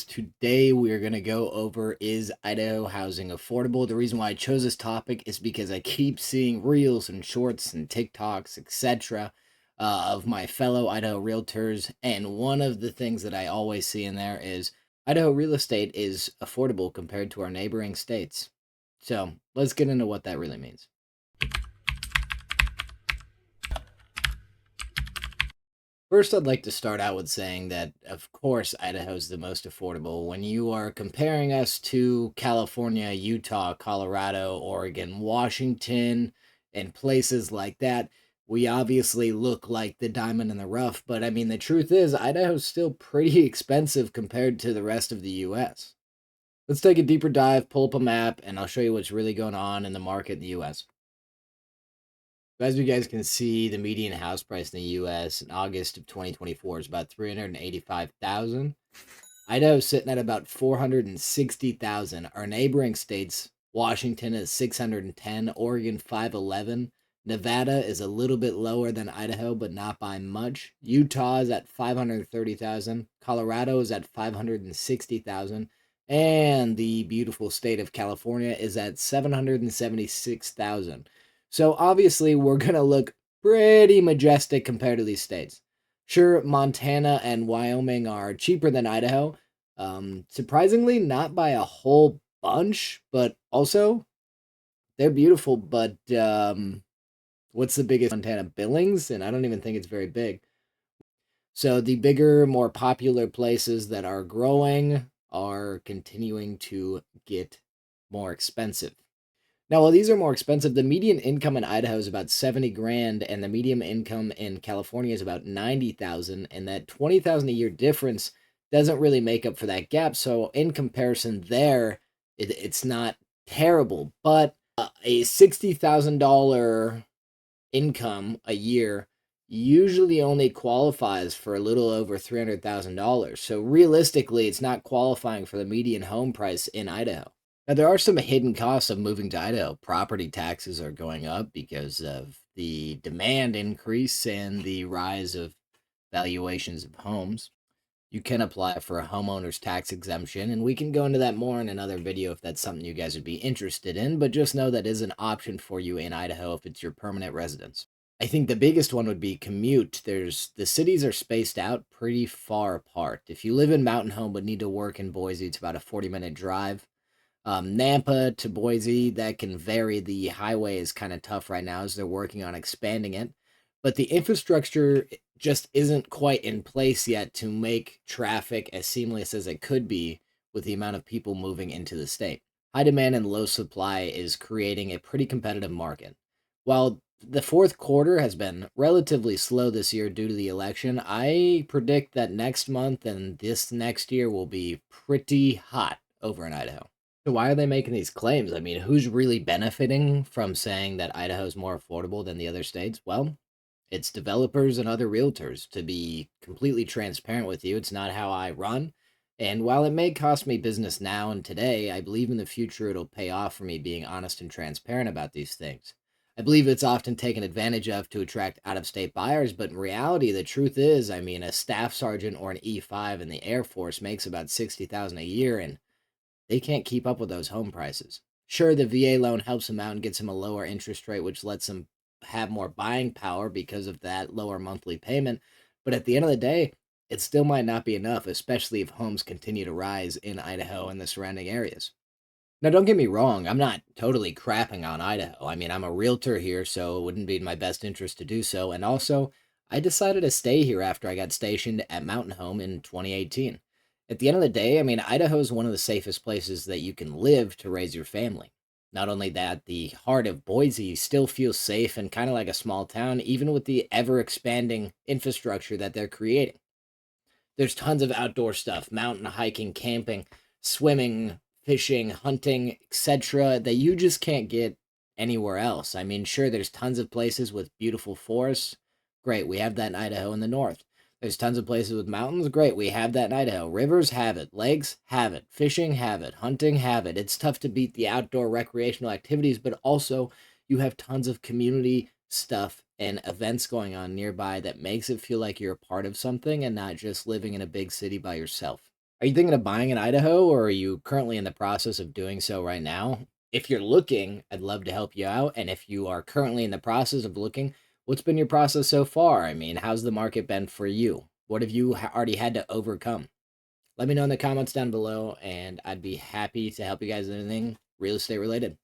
Today we are going to go over, is Idaho housing affordable? The reason why I chose this topic is because I keep seeing reels and shorts and TikToks, etc., of my fellow Idaho realtors. And one of the things that I always see in there is Idaho real estate is affordable compared to our neighboring states. So let's get into what that really means. First, I'd like to start out with saying that, of course, Idaho's the most affordable. When you are comparing us to California, Utah, Colorado, Oregon, Washington, and places like that, we obviously look like the diamond in the rough. But I mean, the truth is, Idaho's still pretty expensive compared to the rest of the US. Let's take a deeper dive, pull up a map, and I'll show you what's really going on in the market in the US. As you guys can see, the median house price in the US in August of 2024 is about 385,000. Idaho's sitting at about 460,000. Our neighboring states, Washington is 610, Oregon 511. Nevada is a little bit lower than Idaho, but not by much. Utah is at 530,000. Colorado is at 560,000. And the beautiful state of California is at 776,000. So obviously, we're going to look pretty majestic compared to these states. Sure, Montana and Wyoming are cheaper than Idaho. Surprisingly, not by a whole bunch, but also they're beautiful. But what's the biggest? Montana? Billings, and I don't even think it's very big. So the bigger, more popular places that are growing are continuing to get more expensive. Now, while these are more expensive, the median income in Idaho is about 70 grand, and the median income in California is about 90,000, and that 20,000 a year difference doesn't really make up for that gap. So, in comparison, it's not terrible, but a $60,000 income a year usually only qualifies for a little over $300,000. So, realistically, it's not qualifying for the median home price in Idaho. Now, there are some hidden costs of moving to Idaho. Property taxes are going up because of the demand increase and the rise of valuations of homes. You can apply for a homeowner's tax exemption, and we can go into that more in another video if that's something you guys would be interested in, but just know that is an option for you in Idaho if it's your permanent residence. I think the biggest one would be commute. The cities are spaced out pretty far apart. If you live in Mountain Home but need to work in Boise, it's about a 40-minute drive. Nampa to Boise, that can vary. The highway is kind of tough right now as they're working on expanding it. But the infrastructure just isn't quite in place yet to make traffic as seamless as it could be with the amount of people moving into the state. High demand and low supply is creating a pretty competitive market. While the fourth quarter has been relatively slow this year due to the election, I predict that next month and this next year will be pretty hot over in Idaho. So why are they making these claims? I mean, who's really benefiting from saying that Idaho's more affordable than the other states? Well, it's developers and other realtors. To be completely transparent with you, it's not how I run. And while it may cost me business now and today, I believe in the future it'll pay off for me being honest and transparent about these things. I believe it's often taken advantage of to attract out of state buyers, but in reality, the truth is, I mean, a staff sergeant or an E5 in the Air Force makes about 60,000 a year, and they can't keep up with those home prices. Sure, the VA loan helps them out and gets them a lower interest rate, which lets them have more buying power because of that lower monthly payment. But at the end of the day, it still might not be enough, especially if homes continue to rise in Idaho and the surrounding areas. Now, don't get me wrong, I'm not totally crapping on Idaho. I mean, I'm a realtor here, so it wouldn't be in my best interest to do so. And also, I decided to stay here after I got stationed at Mountain Home in 2018. At the end of the day, I mean, Idaho is one of the safest places that you can live to raise your family. Not only that, the heart of Boise still feels safe and kind of like a small town, even with the ever expanding infrastructure that they're creating. There's tons of outdoor stuff, mountain hiking, camping, swimming, fishing, hunting, etc., that you just can't get anywhere else. I mean, sure, there's tons of places with beautiful forests. Great, we have that in Idaho in the north. There's tons of places with mountains. Great, we have that in Idaho. Rivers have it. Lakes have it. Fishing have it. Hunting have it. It's tough to beat the outdoor recreational activities, but also you have tons of community stuff and events going on nearby that makes it feel like you're a part of something and not just living in a big city by yourself. Are you thinking of buying in Idaho, or are you currently in the process of doing so right now? If you're looking, I'd love to help you out. And if you are currently in the process of looking, what's been your process so far? I mean, how's the market been for you? What have you already had to overcome? Let me know in the comments down below, and I'd be happy to help you guys with anything real estate related.